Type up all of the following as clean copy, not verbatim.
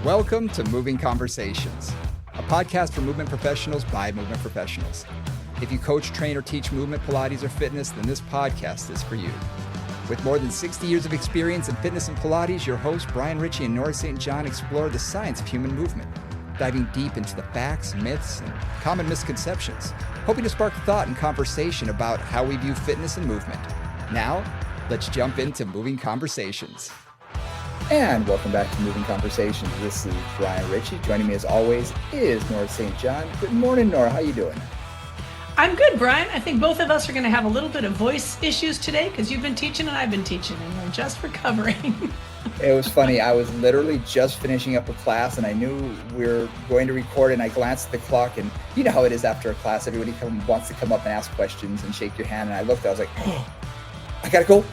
Welcome to Moving Conversations, a podcast for movement professionals by movement professionals. If you coach, train, or teach movement, Pilates, or fitness, then this podcast is for you. With more than 60 years of experience in fitness and Pilates, your hosts Brian Ritchie and Nora St. John explore the science of human movement, diving deep into the facts, myths, and common misconceptions, hoping to spark thought and conversation about how we view fitness and movement. Now, let's jump into Moving Conversations. And welcome back to Moving Conversations. This is Brian Ritchie. Joining me as always is Nora St. John. Good morning, Nora. How you doing? I'm good, Brian. I think both of us are going to have a little bit of voice issues today because you've been teaching and I've been teaching and we're just recovering. It was funny. I was literally just finishing up a class and I knew we were going to record and I glanced at the clock and you know how it is after a class. Everybody wants to come up and ask questions and shake your hand. And I looked, I was like, oh, I gotta go.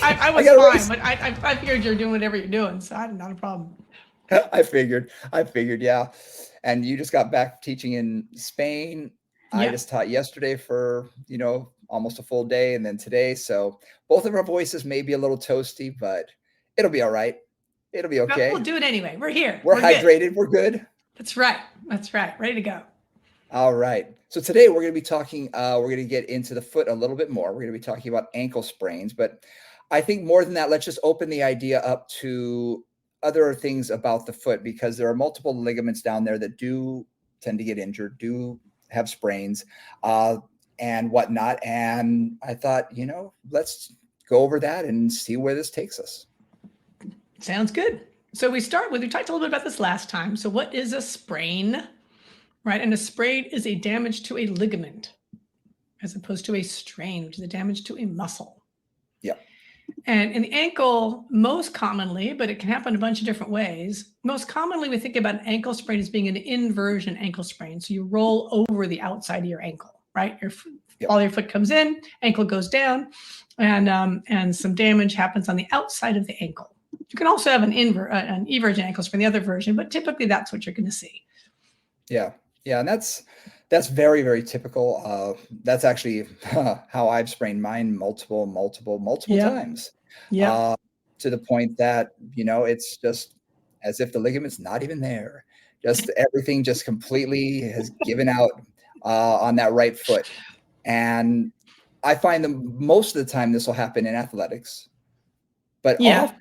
I was fine, but I figured you're doing whatever you're doing, so not a problem. I figured, yeah. And you just got back teaching in Spain. Yeah. I just taught yesterday for, almost a full day and then today. So both of our voices may be a little toasty, but it'll be all right. It'll be okay. We'll do it anyway. We're here. We're hydrated. Good. We're good. That's right. Ready to go. All right. So today we're going to be talking, we're going to get into the foot a little bit more. We're going to be talking about ankle sprains, but I think more than that, let's just open the idea up to other things about the foot because there are multiple ligaments down there that do tend to get injured, do have sprains and whatnot. And I thought, let's go over that and see where this takes us. Sounds good. So we talked a little bit about this last time. So what is a sprain? Right. And a sprain is a damage to a ligament as opposed to a strain, which is a damage to a muscle. Yeah. And in the ankle, most commonly, but it can happen a bunch of different ways. Most commonly, we think about an ankle sprain as being an inversion ankle sprain. So you roll over the outside of your ankle, right? All your foot comes in, ankle goes down, and some damage happens on the outside of the ankle. You can also have an eversion ankle sprain, the other version, but typically that's what you're going to see. Yeah. Yeah, and that's very, very typical. That's actually how I've sprained mine multiple times. Yeah. To the point that, it's just as if the ligament's not even there. Just everything just completely has given out on that right foot. And I find most of the time this will happen in athletics. But often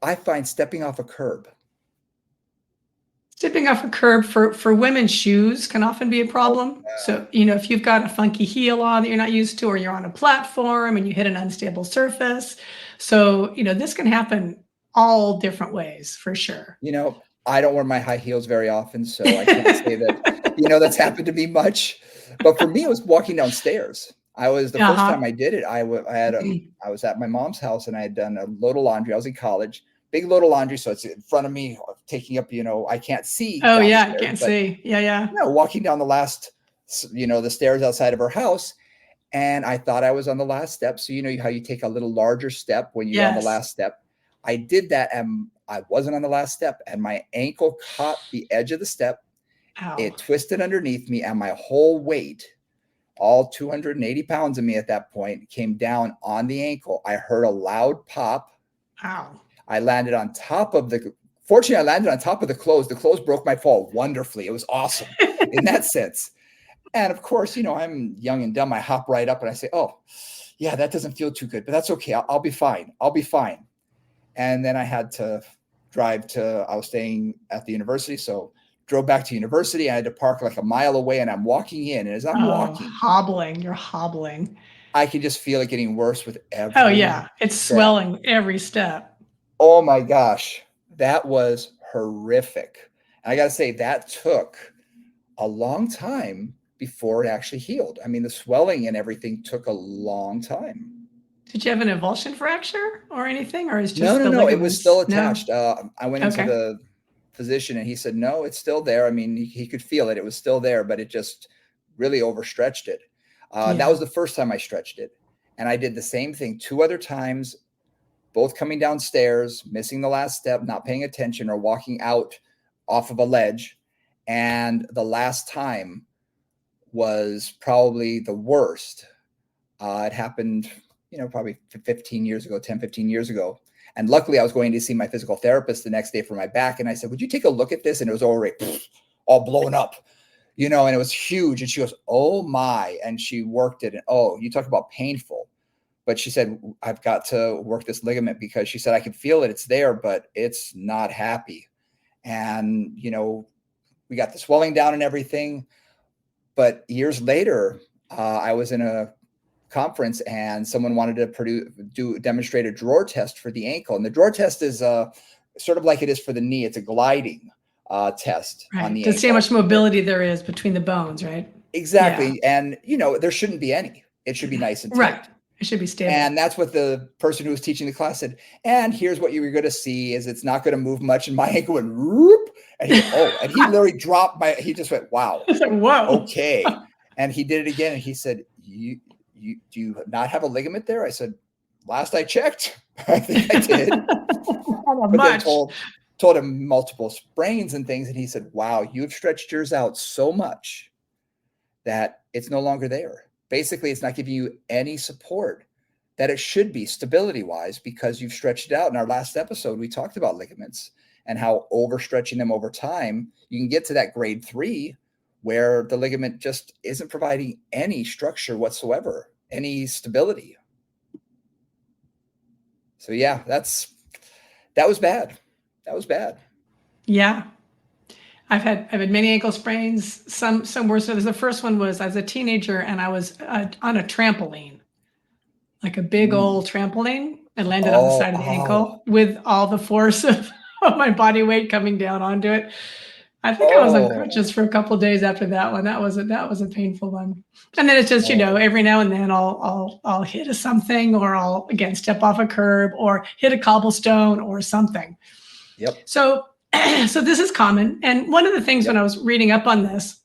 I find stepping off a curb. Stepping off a curb for women's shoes can often be a problem. So, if you've got a funky heel on that you're not used to, or you're on a platform and you hit an unstable surface. So, this can happen all different ways for sure. I don't wear my high heels very often, so I can't say that, that's happened to me much. But for me, it was walking downstairs. First time I did it, I was at my mom's house and I had done a load of laundry. I was in college. Big load of laundry, so it's in front of me, taking up, I can't see. Oh, yeah, I can't see. Yeah. Walking down the last, the stairs outside of her house, and I thought I was on the last step. So how you take a little larger step when you're on the last step. I did that, and I wasn't on the last step, and my ankle caught the edge of the step. Ow. It twisted underneath me, and my whole weight, all 280 pounds of me at that point, came down on the ankle. I heard a loud pop. Ow. I landed on top of the clothes. The clothes broke my fall wonderfully. It was awesome in that sense. And of course, I'm young and dumb. I hop right up and I say, oh, yeah, that doesn't feel too good, but that's okay. I'll be fine. And then I had to I was staying at the university. So drove back to university. I had to park like a mile away and I'm walking in. And as I'm walking. You're hobbling. I can just feel it getting worse with every Oh, yeah. It's step. Swelling every step. Oh my gosh, that was horrific. And I got to say, that took a long time before it actually healed. I mean, the swelling and everything took a long time. Did you have an avulsion fracture or anything? Or is just No, it was still attached. No? I went into the physician and he said, no, it's still there. I mean, he could feel it. It was still there, but it just really overstretched it. That was the first time I stretched it. And I did the same thing 2 other times. Both coming downstairs, missing the last step, not paying attention, or walking out off of a ledge. And the last time was probably the worst. It happened probably 15 years ago, 10, 15 years ago. And luckily I was going to see my physical therapist the next day for my back. And I said, would you take a look at this? And it was already all blown up, and it was huge. And she goes, oh my. And she worked it. And you talk about painful. But she said, I've got to work this ligament because she said, I can feel it. It's there, but it's not happy. And, we got the swelling down and everything. But years later, I was in a conference and someone wanted to demonstrate a drawer test for the ankle. And the drawer test is sort of like it is for the knee. It's a gliding test on the ankle. To see how much mobility there is between the bones, right? Exactly. Yeah. And, there shouldn't be any. It should be nice and tight. Right. It should be stable. And that's what the person who was teaching the class said. And here's what you were going to see is it's not going to move much. And my ankle went, whoop. And he literally dropped he just went, wow. Whoa. Okay. And he did it again. And he said, do you not have a ligament there? I said, last I checked, I think I did. But then told him multiple sprains and things. And he said, wow, you've stretched yours out so much that it's no longer there. Basically, it's not giving you any support that it should be stability-wise because you've stretched it out. In our last episode, we talked about ligaments and how overstretching them over time, you can get to that grade 3 where the ligament just isn't providing any structure whatsoever, any stability. So yeah, that was bad. That was bad. Yeah. I've had many ankle sprains, some worse. So the first one was as a teenager and I was on a trampoline, like a big old trampoline, and landed on the side of the ankle with all the force of my body weight coming down onto it. I think I was unconscious for a couple of days after that one. That was a painful one. And then it's just, every now and then I'll hit something, or I'll again step off a curb or hit a cobblestone or something. Yep. So this is common. And one of the things when I was reading up on this,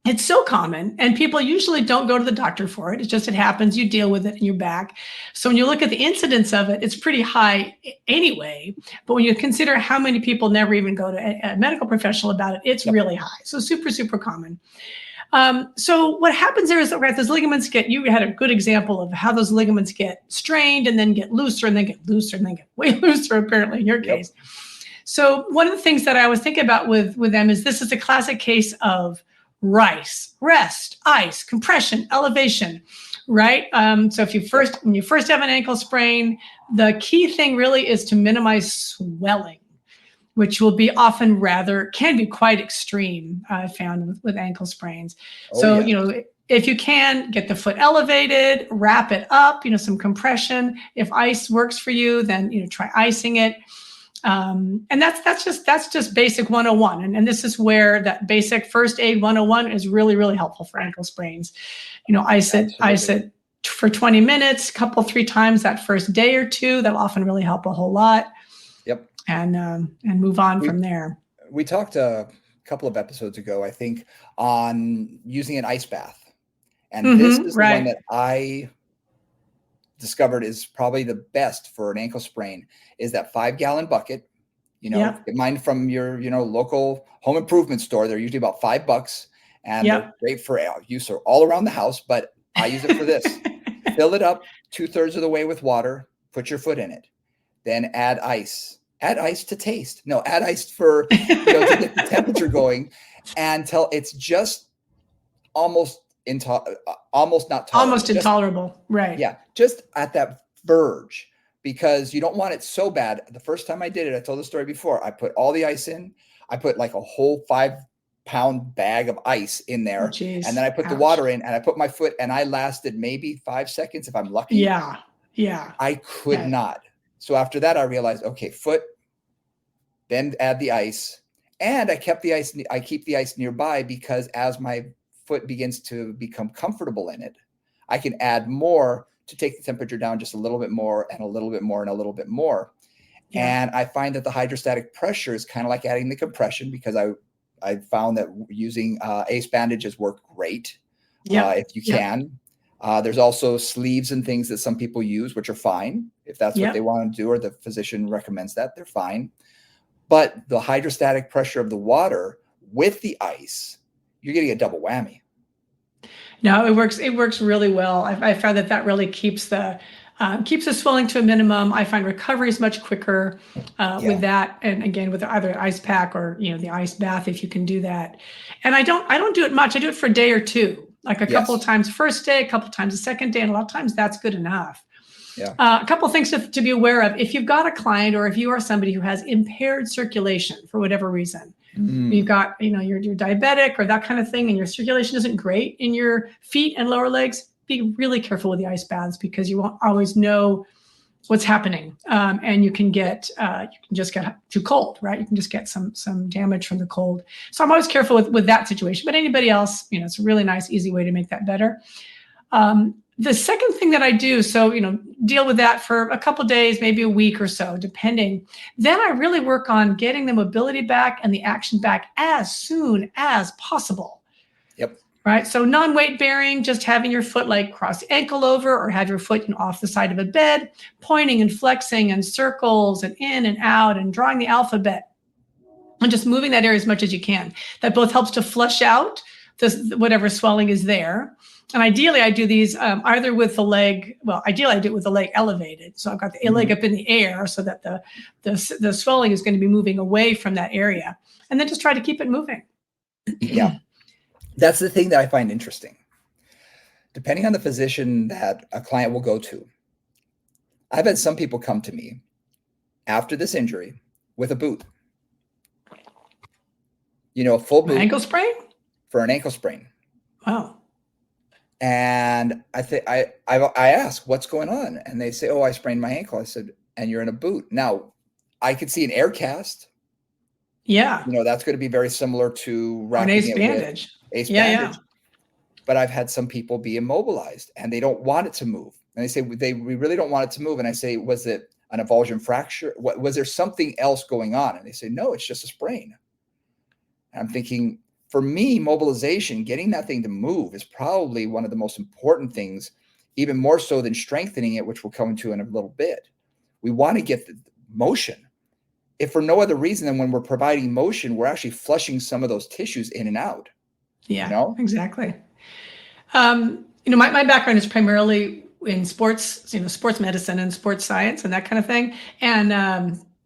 it's so common and people usually don't go to the doctor for it. It's just, it happens, you deal with it and you're back. So when you look at the incidence of it, it's pretty high anyway. But when you consider how many people never even go to a medical professional about it, it's really high. So super, super common. So what happens there is that those ligaments you had a good example of how those ligaments get strained and then get looser and then get looser and then get way looser, apparently in your case. So one of the things that I was thinking about with them is this is a classic case of rest, ice, compression, elevation, right? So when you first have an ankle sprain, the key thing really is to minimize swelling, which will be often can be quite extreme, I found with ankle sprains. If you can get the foot elevated, wrap it up, some compression. If ice works for you, then, try icing it. And that's just basic 101. And this is where that basic first aid 101 is really, really helpful for ankle sprains. Ice it for 20 minutes, 3 times that first day or two. That'll often really help a whole lot. Yep. And move on from there. We talked a couple of episodes ago, I think, on using an ice bath. And this is the one that I discovered is probably the best for an ankle sprain is that 5-gallon bucket. Get mine from your, local home improvement store. They're usually about $5 and they're great for use all around the house, but I use it for this. Fill it up 2/3 of the way with water, put your foot in it, then add ice to taste. No, add ice for, to get the temperature going until it's just almost not tolerable. Almost intolerable. Right. Yeah. Just at that verge, because you don't want it so bad. The first time I did it, I told the story before, I put all the ice in. I put like a whole 5-pound bag of ice in there. And then I put the water in and I put my foot and I lasted maybe 5 seconds if I'm lucky. Yeah. Yeah. I could not. So after that, I realized, okay, foot, then add the ice. And I keep the ice nearby because as my foot begins to become comfortable in it, I can add more to take the temperature down just a little bit more and a little bit more and a little bit more. Yeah. And I find that the hydrostatic pressure is kind of like adding the compression because I found that using ace bandages work great if you can. There's also sleeves and things that some people use, which are fine. If that's what they want to do or the physician recommends that, they're fine. But the hydrostatic pressure of the water with the ice, you're getting a double whammy. No, it works. It works really well. I found that really keeps the swelling to a minimum. I find recovery is much quicker with that, and again with either an ice pack or the ice bath if you can do that. And I don't do it much. I do it for a day or two, like a couple of times first day, a couple of times the second day, and a lot of times that's good enough. Yeah. A couple of things to be aware of. If you've got a client or if you are somebody who has impaired circulation for whatever reason, you've got, you're diabetic or that kind of thing, and your circulation isn't great in your feet and lower legs, be really careful with the ice baths because you won't always know what's happening. And you can just get too cold, right? You can just get some damage from the cold. So I'm always careful with that situation, but anybody else, it's a really nice, easy way to make that better. The second thing that I do, so, deal with that for a couple of days, maybe a week or so, depending. Then I really work on getting the mobility back and the action back as soon as possible. Yep. Right. So non-weight bearing, just having your foot like cross the ankle over or have your foot off the side of a bed, pointing and flexing and circles and in and out and drawing the alphabet and just moving that area as much as you can. That both helps to flush out whatever swelling is there. And ideally, I do these either with the leg. Well, ideally, I do it with the leg elevated. So I've got the leg up in the air so that the swelling is going to be moving away from that area. And then just try to keep it moving. Yeah. That's the thing that I find interesting. Depending on the physician that a client will go to, I've had some people come to me after this injury with a boot. A full boot. Ankle sprain? For an ankle sprain. Wow. And I ask, what's going on? And they say, oh, I sprained my ankle. I said, and you're in a boot. Now, I could see an air cast. Yeah. That's going to be very similar to wrapping an ace bandage. Ace bandage. But I've had some people be immobilized and they don't want it to move. And they say, we really don't want it to move. And I say, was it an avulsion fracture? Was there something else going on? And they say, no, it's just a sprain. And I'm thinking, for me, mobilization, getting that thing to move is probably one of the most important things, even more so than strengthening it, which we'll come into in a little bit. We want to get the motion. If for no other reason than when we're providing motion, we're actually flushing some of those tissues in and out. Yeah, exactly. My background is primarily in sports, sports medicine and sports science and that kind of thing. And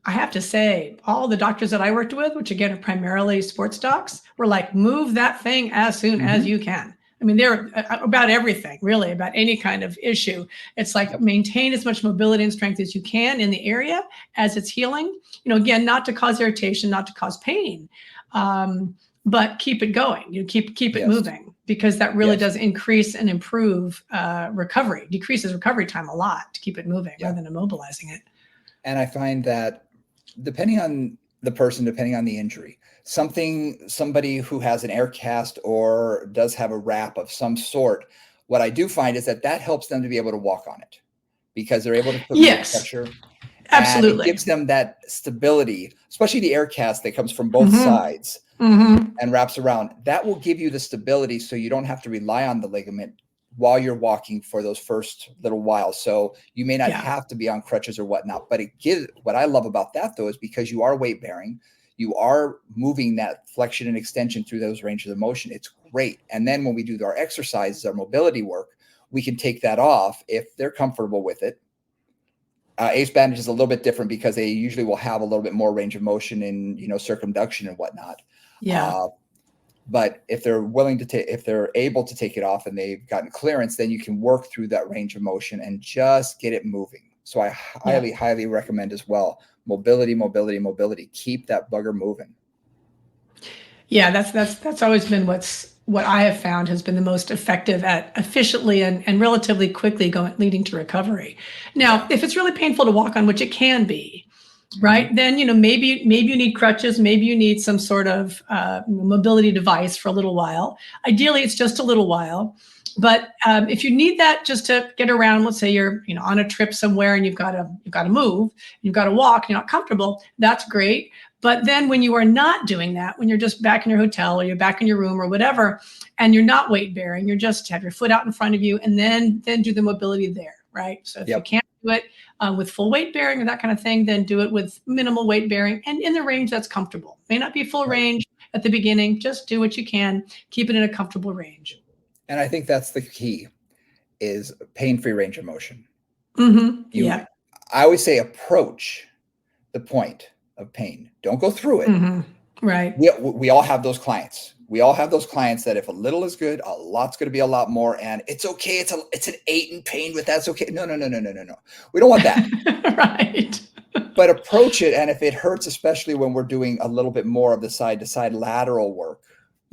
I have to say, all the doctors that I worked with, which again are primarily sports docs, were like, move that thing as soon as you can. I mean, they're about everything, really, about any kind of issue. It's like maintain as much mobility and strength as you can in the area as it's healing. Again, not to cause irritation, not to cause pain, but keep it going. Keep it moving, because that really does increase and improve recovery, decreases recovery time a lot to keep it moving rather than immobilizing it. And I find that depending on the person, depending on the injury, somebody who has an air cast or does have a wrap of some sort, what I do find is that helps them to be able to walk on it because they're able to put pressure. Absolutely. And it gives them that stability, especially the air cast that comes from both sides and wraps around. That will give you the stability so you don't have to rely on the ligament while you're walking for those first little while. So you may not have to be on crutches or whatnot, but what I love about that though, is because you are weight bearing, you are moving that flexion and extension through those ranges of motion. It's great. And then when we do our exercises, our mobility work, we can take that off if they're comfortable with it. Ace bandage is a little bit different because they usually will have a little bit more range of motion in, circumduction and whatnot. Yeah. But if they're willing to if they're able to take it off and they've gotten clearance, then you can work through that range of motion and just get it moving. So I highly, highly recommend as well. Mobility. Keep that bugger moving. Yeah, that's always been what I have found has been the most effective at efficiently and relatively quickly leading to recovery. Now, if it's really painful to walk on, which it can be, right? Then, maybe you need crutches, maybe you need some sort of mobility device for a little while. Ideally, it's just a little while. But if you need that just to get around, let's say you're on a trip somewhere and you've got to move, you've got to walk, you're not comfortable, that's great. But then when you are not doing that, when you're just back in your hotel or you're back in your room or whatever, and you're not weight bearing, you're just have your foot out in front of you and then do the mobility there, right? So if you can't do it with full weight bearing or that kind of thing, then do it with minimal weight bearing and in the range that's comfortable. May not be full range at the beginning, just do what you can, keep it in a comfortable range. And I think that's the key is pain-free range of motion. Yeah. I always say approach the point of pain. Don't go through it. Right. We all have those clients. We all have those clients that if a little is good, a lot's going to be a lot more. And it's okay. It's an 8 in pain, but that's okay. No. We don't want that. Right. But approach it. And if it hurts, especially when we're doing a little bit more of the side to side lateral work,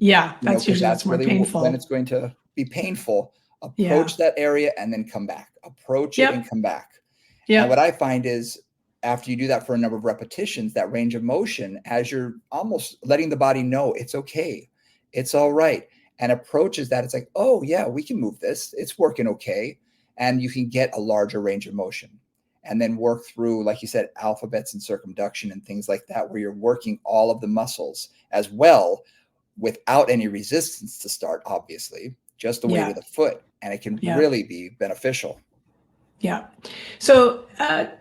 Yeah, that's usually that's more really painful. when it's going to be painful. Approach that area and then come back. Approach it and come back. And what I find is after you do that for a number of repetitions, that range of motion, as you're almost letting the body know it's okay, it's all right, and approaches that, it's like, oh yeah, we can move this. It's working okay. And you can get a larger range of motion and then work through, like you said, alphabets and circumduction and things like that, where you're working all of the muscles as well without any resistance to start, obviously, just the weight of the foot. And it can really be beneficial. Yeah. So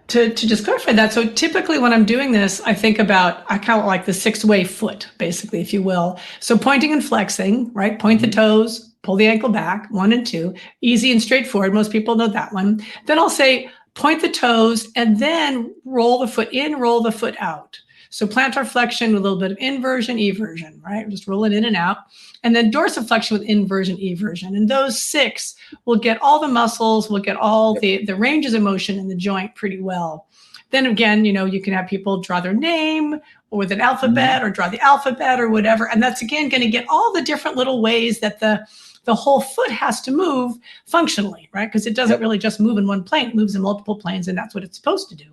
to just clarify that, so typically when I'm doing this, I think about, I count like the 6-way foot, basically, if you will. So pointing and flexing, right? Point the toes, pull the ankle back, 1 and 2, easy and straightforward. Most people know that one. Then I'll say, point the toes and then roll the foot in, roll the foot out. So plantar flexion with a little bit of inversion, eversion, right? Just roll it in and out. And then dorsiflexion with inversion, eversion. And those 6 will get all the muscles, will get all the ranges of motion in the joint pretty well. Then again, you can have people draw their name or with an alphabet or draw the alphabet or whatever. And that's, again, going to get all the different little ways that the whole foot has to move functionally, right? Because it doesn't really just move in one plane. It moves in multiple planes, and that's what it's supposed to do.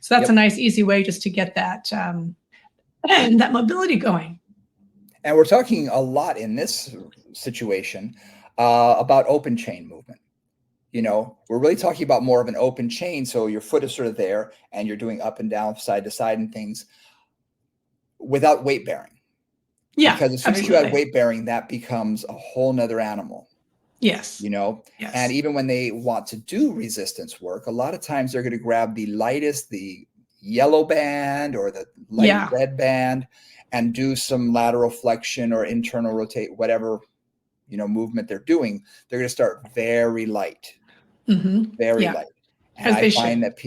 So that's a nice, easy way just to get that that mobility going. And we're talking a lot in this situation about open chain movement. We're really talking about more of an open chain. So your foot is sort of there and you're doing up and down, side to side and things without weight bearing. Yeah. Because as soon as you add weight bearing, that becomes a whole nother animal. Yes. Yes. And even when they want to do resistance work, a lot of times they're going to grab the lightest, the yellow band or the light red band, and do some lateral flexion or internal rotate, whatever, movement they're doing. They're going to start very light, very light. And I find that,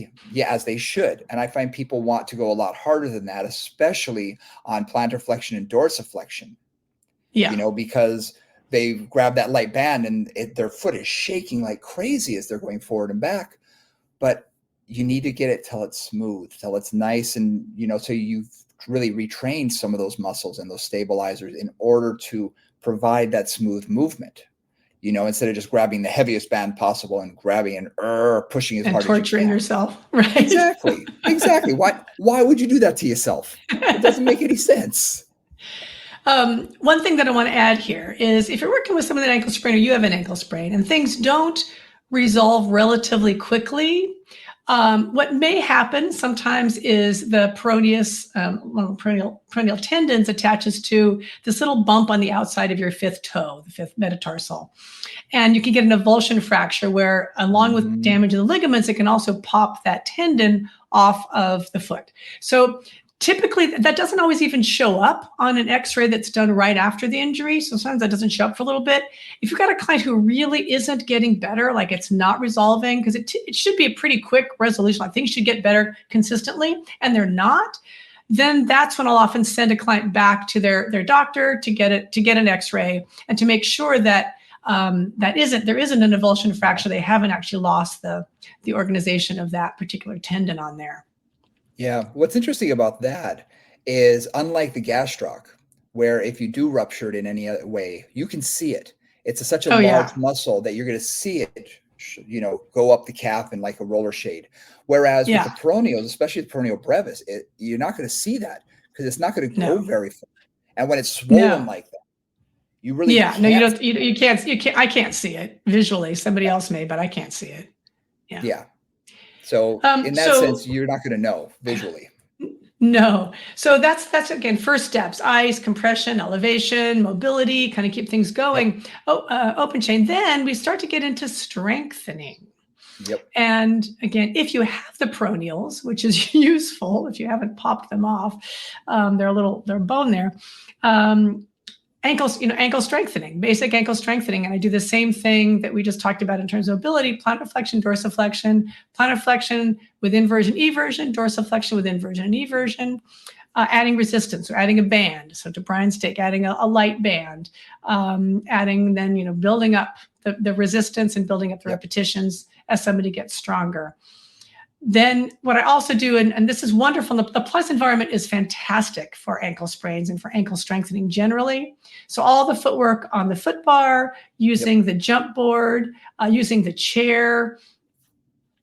as they should. And I find people want to go a lot harder than that, especially on plantar flexion and dorsiflexion. Because they grab that light band and their foot is shaking like crazy as they're going forward and back. But you need to get it till it's smooth, till it's nice. And, so you've really retrained some of those muscles and those stabilizers in order to provide that smooth movement, instead of just grabbing the heaviest band possible and grabbing and pushing as hard as you can. Torturing yourself. Right. Exactly. Why would you do that to yourself? It doesn't make any sense. One thing that I want to add here is if you're working with someone with an ankle sprain or you have an ankle sprain and things don't resolve relatively quickly, what may happen sometimes is the peroneus, one of the peroneal tendons attaches to this little bump on the outside of your 5th toe, the 5th metatarsal. And you can get an avulsion fracture where, along with damage of the ligaments, it can also pop that tendon off of the foot. So typically, that doesn't always even show up on an x-ray that's done right after the injury. So sometimes that doesn't show up for a little bit. If you've got a client who really isn't getting better, like it's not resolving, because it should be a pretty quick resolution, like things should get better consistently, and they're not, then that's when I'll often send a client back to their doctor to get an x-ray and to make sure that there isn't an avulsion fracture. They haven't actually lost the organization of that particular tendon on there. Yeah. What's interesting about that is, unlike the gastroc, where if you do rupture it in any other way, you can see it. It's such a large muscle that you're going to see it, go up the calf in like a roller shade. Whereas with the peroneals, especially the peroneal brevis, you're not going to see that because it's not going to go very far. And when it's swollen like that, you really can't. No, you don't. You can't. I can't see it visually. Somebody else may, but I can't see it. Yeah. So in that sense, you're not going to know visually. No. So that's again, first steps: ice, compression, elevation, mobility, kind of keep things going. Open chain. Then we start to get into strengthening. And again, if you have the peroneals, which is useful if you haven't popped them off, they're bone there. ankle strengthening, basic ankle strengthening. And I do the same thing that we just talked about in terms of mobility: plantar flexion, plantar flexion with inversion, eversion, dorsiflexion with inversion and eversion. Adding resistance, or adding a band. So to Brian's take, adding a light band, adding then, building up the resistance and building up the repetitions as somebody gets stronger. Then what I also do, and this is wonderful, the Plus environment is fantastic for ankle sprains and for ankle strengthening generally. So all the footwork on the foot bar, using the jump board, using the chair.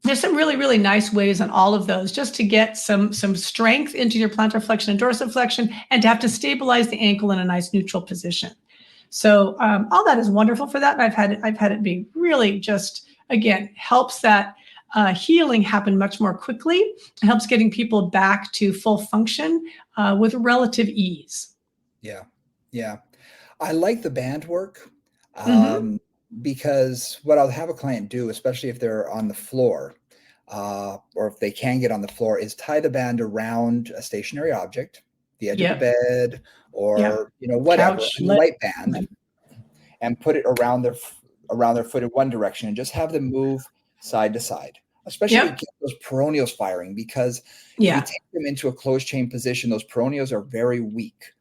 There's some really, really nice ways on all of those just to get some strength into your plantar flexion and dorsiflexion, and to have to stabilize the ankle in a nice neutral position. So all that is wonderful for that. And I've had it be really just, again, helps that healing happen much more quickly. It helps getting people back to full function with relative ease. Yeah. I like the band work because what I'll have a client do, especially if they're on the floor, or if they can get on the floor, is tie the band around a stationary object, the edge of the bed, or whatever, Couch, a light band, and put it around their foot in one direction, and just have them move side to side, especially to get those peroneals firing, because if you take them into a closed chain position, those peroneals are very weak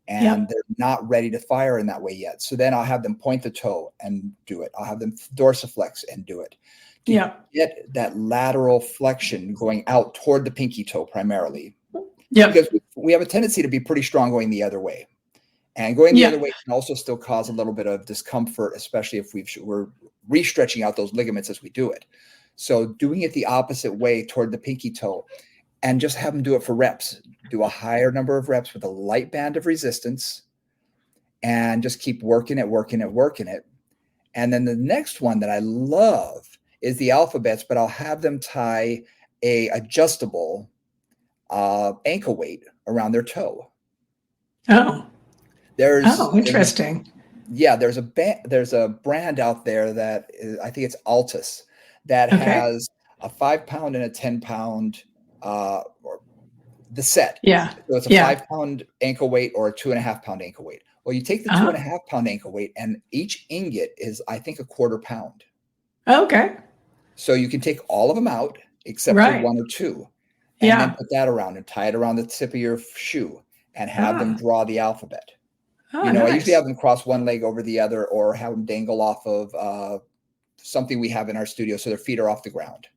and they're not ready to fire in that way yet. So then I'll have them point the toe and do it. I'll have them dorsiflex and do it. To get that lateral flexion going out toward the pinky toe primarily. Because we have a tendency to be pretty strong going the other way. And going the other way can also still cause a little bit of discomfort, especially if we're re-stretching out those ligaments as we do it. So doing it the opposite way toward the pinky toe, and just have them do it for reps. Do a higher number of reps with a light band of resistance, and just keep working it. And then the next one that I love is the alphabets, but I'll have them tie a adjustable ankle weight around their toe. Interesting. There's a brand out there that I think it's Altus that has a 5-pound and a 10-pound or the set. So it's a 5-pound ankle weight or a 2.5-pound ankle weight. Well, you take the 2.5-pound ankle weight, and each ingot is, I think, a 1/4 pound. Okay. So you can take all of them out except for one or two, and then put that around and tie it around the tip of your shoe and have them draw the alphabet. Nice. I usually have them cross one leg over the other, or have them dangle off of something we have in our studio so their feet are off the ground.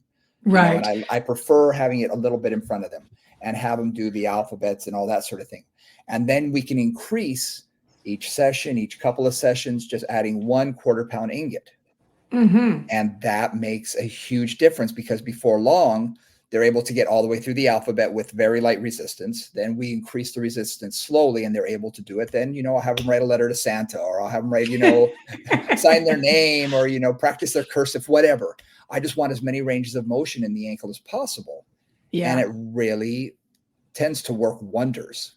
And I prefer having it a little bit in front of them, and have them do the alphabets and all that sort of thing. And then we can increase each session, each couple of sessions, just adding 1/4 pound ingot. And that makes a huge difference, because before long, they're able to get all the way through the alphabet with very light resistance. Then we increase the resistance slowly, and they're able to do it. Then, I'll have them write a letter to Santa, or I'll have them write, sign their name, or, practice their cursive, whatever. I just want as many ranges of motion in the ankle as possible. And it really tends to work wonders.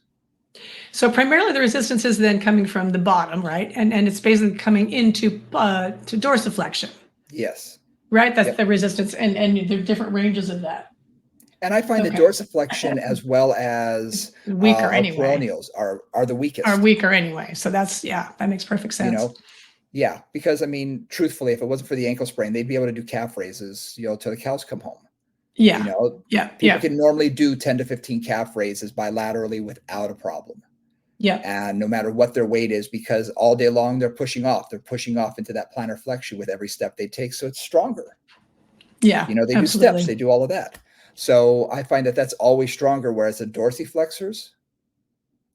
So primarily the resistance is then coming from the bottom, right? And it's basically coming into to dorsiflexion. Yes. Right? That's the resistance, and there are different ranges of that. And I find the dorsiflexion as well as weaker anyway. Peroneals are the weakest. Are weaker anyway. So that's, that makes perfect sense. Because truthfully, if it wasn't for the ankle sprain, they'd be able to do calf raises, till the cows come home. People can normally do 10 to 15 calf raises bilaterally without a problem. And no matter what their weight is, because all day long they're pushing off into that plantar flexion with every step they take. So it's stronger. They do steps, they do all of that. So I find that that's always stronger, whereas the dorsiflexors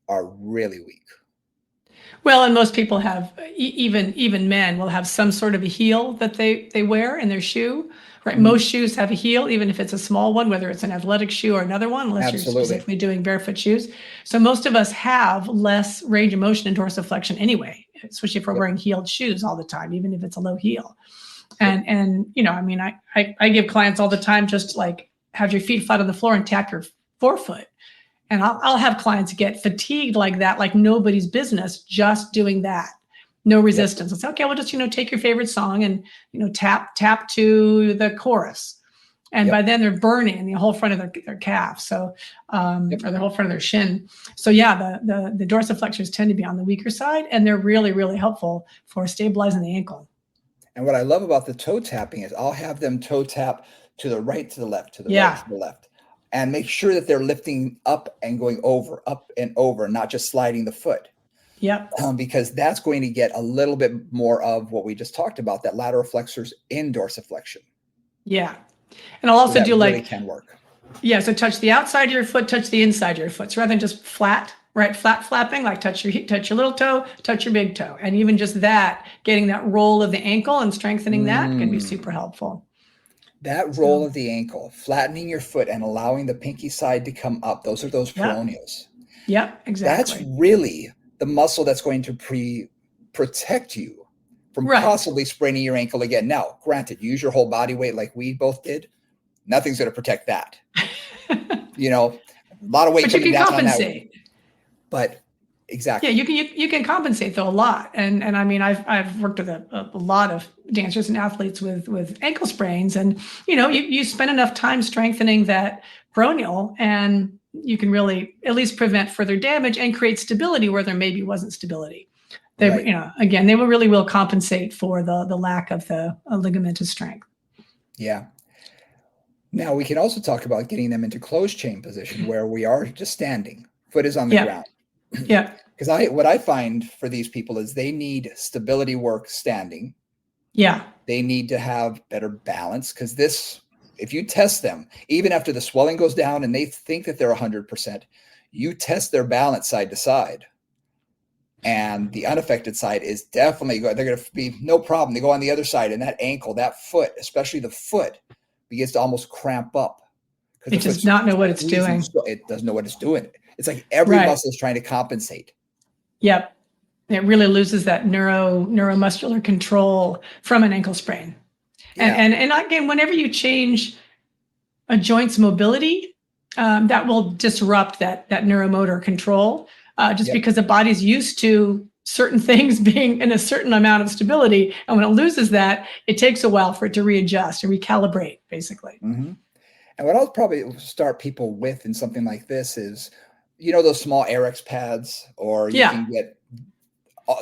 are really weak. Well, and most people have, even men will have some sort of a heel that they wear in their shoe, right? Most shoes have a heel, even if it's a small one, whether it's an athletic shoe or another one, unless you're specifically doing barefoot shoes. So most of us have less range of motion in dorsiflexion anyway, especially if we're wearing heeled shoes all the time, even if it's a low heel. And I give clients all the time, just like, have your feet flat on the floor and tap your forefoot. And I'll have clients get fatigued like that, like nobody's business, just doing that. No resistance. It's okay. Well, just, take your favorite song and, tap to the chorus. And Yep. by then they're burning in the whole front of their calf. So, Yep. or the whole front of their shin. So yeah, the dorsiflexors tend to be on the weaker side, and they're really, really helpful for stabilizing the ankle. And what I love about the toe tapping is I'll have them toe tap to the right, to the left, to the right, Yeah. to the left, and make sure that they're lifting up and going over, up and over, not just sliding the foot. Yep. Because that's going to get a little bit more of what we just talked about, that lateral flexors in dorsiflexion. Yeah. And I'll also So do really like, can work. Yeah, so touch the outside of your foot, touch the inside of your foot. So rather than just flat, right, flat flapping, like touch your little toe, touch your big toe. And even just that, getting that roll of the ankle and strengthening that can be super helpful. That roll of the ankle, flattening your foot and allowing the pinky side to come up, those are those peroneals. Yep, exactly. That's really the muscle that's going to protect you from possibly spraining your ankle again. Now, granted, use your whole body weight like we both did. Nothing's going to protect that. You know, a lot of weight coming down on that. But exactly. Yeah, you can compensate though a lot. And I mean, I've worked with a lot of dancers and athletes with ankle sprains, and you spend enough time strengthening that peroneal, and you can really at least prevent further damage and create stability where there maybe wasn't stability. They, again, they will compensate for the lack of the ligamentous strength. Yeah. Now we can also talk about getting them into closed chain position where we are just standing, foot is on the ground. Yeah. Because what I find for these people is they need stability work standing. Yeah. They need to have better balance, because if you test them, even after the swelling goes down and they think that they're 100%, you test their balance side to side. And the unaffected side is definitely they're going to be no problem. They go on the other side, and that ankle, that foot, especially the foot, begins to almost cramp up. It does not know what it's doing. It doesn't know what it's doing. It's like every muscle is trying to compensate. Yep. It really loses that neuromuscular control from an ankle sprain. Yeah. And again, whenever you change a joint's mobility, that will disrupt that neuromotor control, just because the body's used to certain things being in a certain amount of stability. And when it loses that, it takes a while for it to readjust and recalibrate, basically. Mm-hmm. And what I'll probably start people with in something like this is, those small Airex pads, or you can get,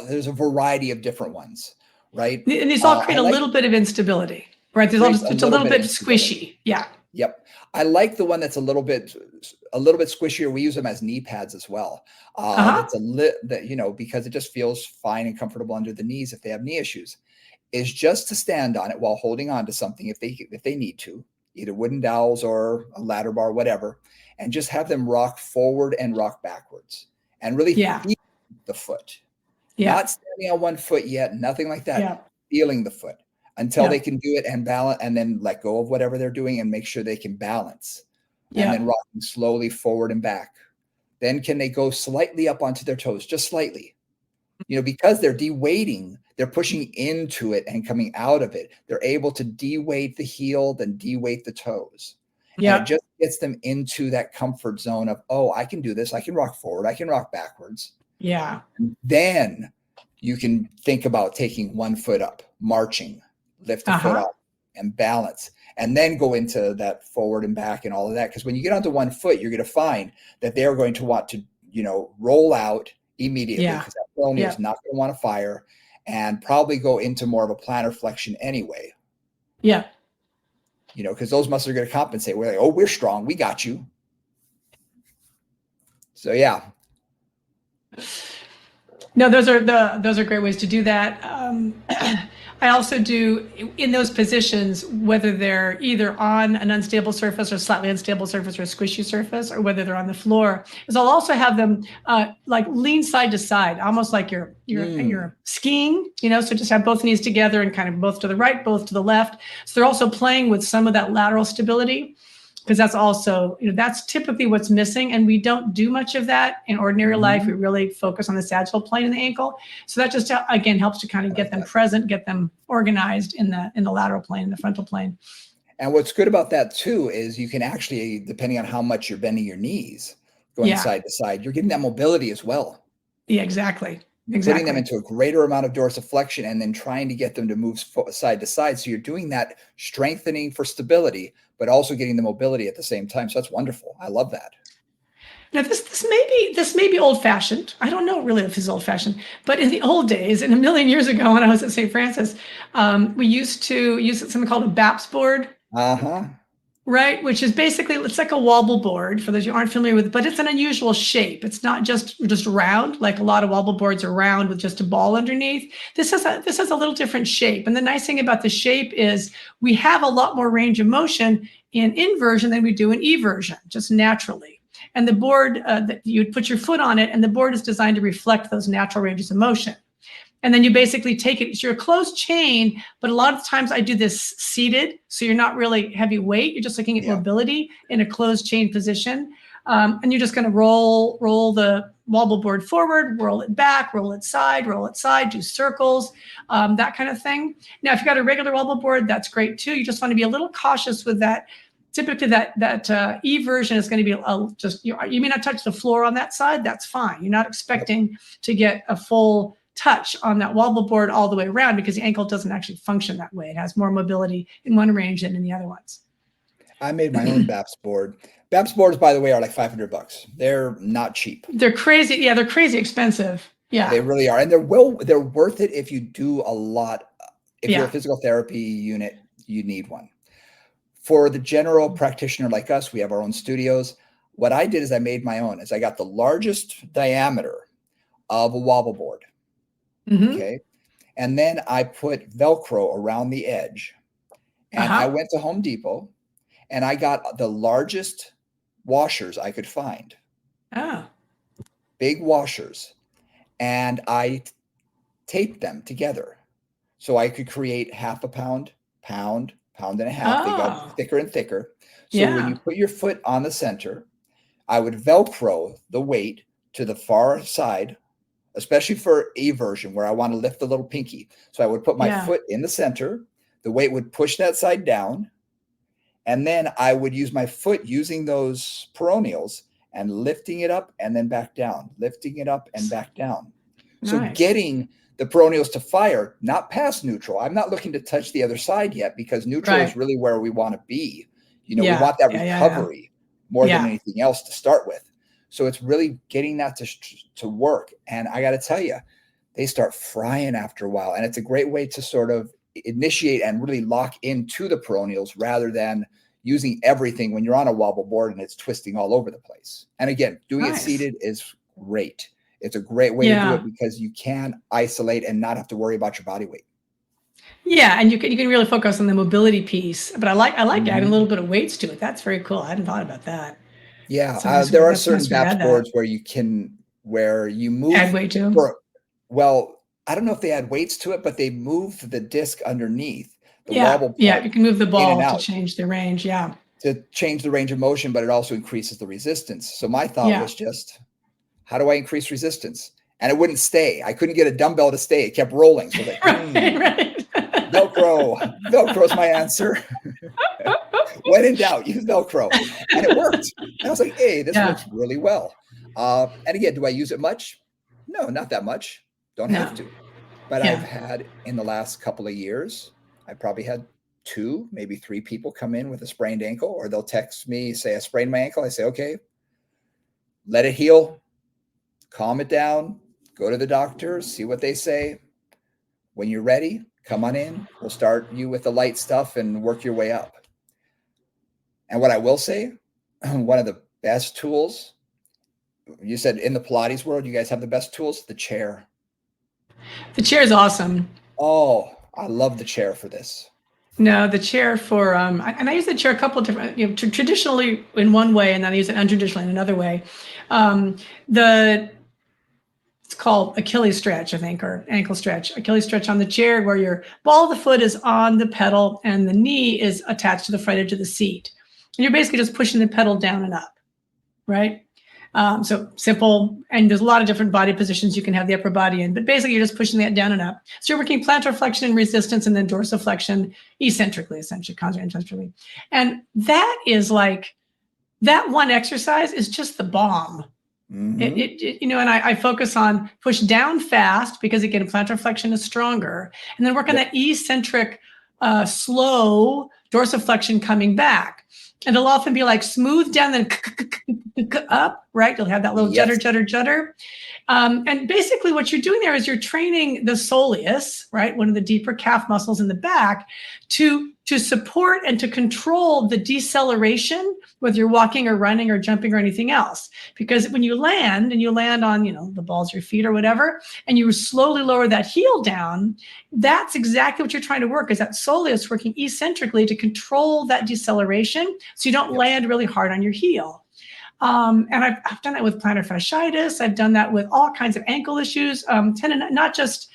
there's a variety of different ones, right? And these all create a little bit of instability, right? It's a little bit squishy. Yeah. Yep. I like the one that's a little bit squishier. We use them as knee pads as well. It's because it just feels fine and comfortable under the knees if they have knee issues. Is just to stand on it while holding on to something if they need to, either wooden dowels or a ladder bar, whatever, and just have them rock forward and rock backwards and really feel the foot. Not standing on one foot yet, nothing like that. Feeling the foot until they can do it and balance, and then let go of whatever they're doing and make sure they can balance. And then rocking slowly forward and back. Then can they go slightly up onto their toes, just slightly? Because they're de-weighting, they're pushing into it and coming out of it. They're able to de-weight the heel, then de-weight the toes. Yeah. And it just gets them into that comfort zone of, oh, I can do this. I can rock forward. I can rock backwards. Yeah. And then you can think about taking one foot up, marching, lift the foot up and balance, and then go into that forward and back and all of that. Because when you get onto one foot, you're going to find that they're going to want to, roll out immediately, because that peroneal is not going to want to fire, and probably go into more of a plantar flexion anyway. Yeah. Because those muscles are going to compensate. We're like, oh, we're strong. We got you. So, yeah. No, those are great ways to do that. I also do in those positions, whether they're either on an unstable surface or slightly unstable surface or a squishy surface, or whether they're on the floor, is I'll also have them like lean side to side, almost like you're skiing, so just have both knees together and kind of both to the right, both to the left. So they're also playing with some of that lateral stability, because that's also, that's typically what's missing. And we don't do much of that in ordinary life. We really focus on the sagittal plane and the ankle. So that just, again, helps to kind of get them present, get them organized in the lateral plane, the frontal plane. And what's good about that too, is you can actually, depending on how much you're bending your knees, going side to side, you're getting that mobility as well. Yeah, exactly. putting them into a greater amount of dorsiflexion and then trying to get them to move side to side. So you're doing that strengthening for stability, but also getting the mobility at the same time. So that's wonderful. I love that. Now this may be old fashioned. I don't know really if it's old fashioned, but in the old days, and a million years ago when I was at St. Francis, we used to use something called a BAPS board. Right, which is basically, it's like a wobble board for those who aren't familiar with it, but it's an unusual shape. It's not just round, like a lot of wobble boards are round with just a ball underneath. This has a little different shape. And the nice thing about the shape is we have a lot more range of motion in inversion than we do in eversion, just naturally. And the board, that you would put your foot on it, and the board is designed to reflect those natural ranges of motion. And then you basically take it, it's your closed chain, but a lot of times I do this seated, so you're not really heavy weight, you're just looking at mobility in a closed chain position. And you're just gonna roll the wobble board forward, roll it back, roll it side, do circles, that kind of thing. Now, if you've got a regular wobble board, that's great too. You just wanna be a little cautious with that. Typically that eversion is gonna be you may not touch the floor on that side, that's fine. You're not expecting to get a full touch on that wobble board all the way around because the ankle doesn't actually function that way. It has more mobility in one range than in the other ones. I made my own BAPS board. BAPS boards, by the way, are like $500. They're not cheap. They're crazy. Yeah, they're crazy expensive. Yeah, they really are, and they're worth it if you do a lot. If you're a physical therapy unit, you need one. For the general practitioner like us, we have our own studios. What I did is I made my own. I got the largest diameter of a wobble board. Okay. And then I put Velcro around the edge, and I went to Home Depot and I got the largest washers I could find. Big washers. And I taped them together so I could create half a pound, pound and a half. They got thicker and thicker. So when you put your foot on the center, I would Velcro the weight to the far side, especially for eversion where I want to lift the little pinky. So I would put my foot in the center, the weight would push that side down, and then I would use my foot using those peroneals and lifting it up and then back down, lifting it up and back down. Nice. So getting the peroneals to fire, not past neutral. I'm not looking to touch the other side yet because neutral is really where we want to be. We want that recovery more than anything else to start with. So it's really getting that to work. And I got to tell you, they start frying after a while. And it's a great way to sort of initiate and really lock into the peroneals rather than using everything when you're on a wobble board and it's twisting all over the place. And again, doing it seated is great. It's a great way to do it because you can isolate and not have to worry about your body weight. Yeah, and you can really focus on the mobility piece. But I like adding a little bit of weights to it. That's very cool. I hadn't thought about that. Yeah, there are certain BAPS boards where you move. Add weight to? Well, I don't know if they add weights to it, but they move the disc underneath. Wobble part you can move the ball to change the range. To change the range of motion, but it also increases the resistance. So my thought was just, how do I increase resistance? And it wouldn't stay. I couldn't get a dumbbell to stay. It kept rolling. So like, Velcro is my answer. When in doubt, use Velcro. And it worked. And I was like, hey, this works really well. And again, do I use it much? No, not that much. Don't have to. But I've had in the last couple of years, I probably had 2, maybe 3 people come in with a sprained ankle, or they'll text me, say, I sprained my ankle. I say, okay, let it heal, calm it down, go to the doctor, see what they say. When you're ready, come on in. We'll start you with the light stuff and work your way up. And what I will say, one of the best tools, you said in the Pilates world, you guys have the best tools, the chair. The chair is awesome. Oh, I love the chair for this. No, the chair for, and I use the chair a couple of different, traditionally in one way, and then I use it untraditionally in another way. It's called Achilles stretch, I think, or ankle stretch. Achilles stretch on the chair where your ball of the foot is on the pedal and the knee is attached to the front edge of the seat. And you're basically just pushing the pedal down and up, right? So simple, and there's a lot of different body positions you can have the upper body in, but basically you're just pushing that down and up. So you're working plantar flexion and resistance, and then dorsiflexion essentially, concentrically. And that is like, that one exercise is just the bomb And I focus on push down fast because again, plantar flexion is stronger, and then work on that eccentric, slow dorsiflexion coming back. And it'll often be like smooth down, then up, right? You'll have that little judder. And basically what you're doing there is you're training the soleus, right? One of the deeper calf muscles in the back to support and to control the deceleration, whether you're walking or running or jumping or anything else. Because when you land on, the balls of your feet or whatever, and you slowly lower that heel down, that's exactly what you're trying to work, is that soleus working eccentrically to control that deceleration so you don't land really hard on your heel. And I've done that with plantar fasciitis. I've done that with all kinds of ankle issues, not just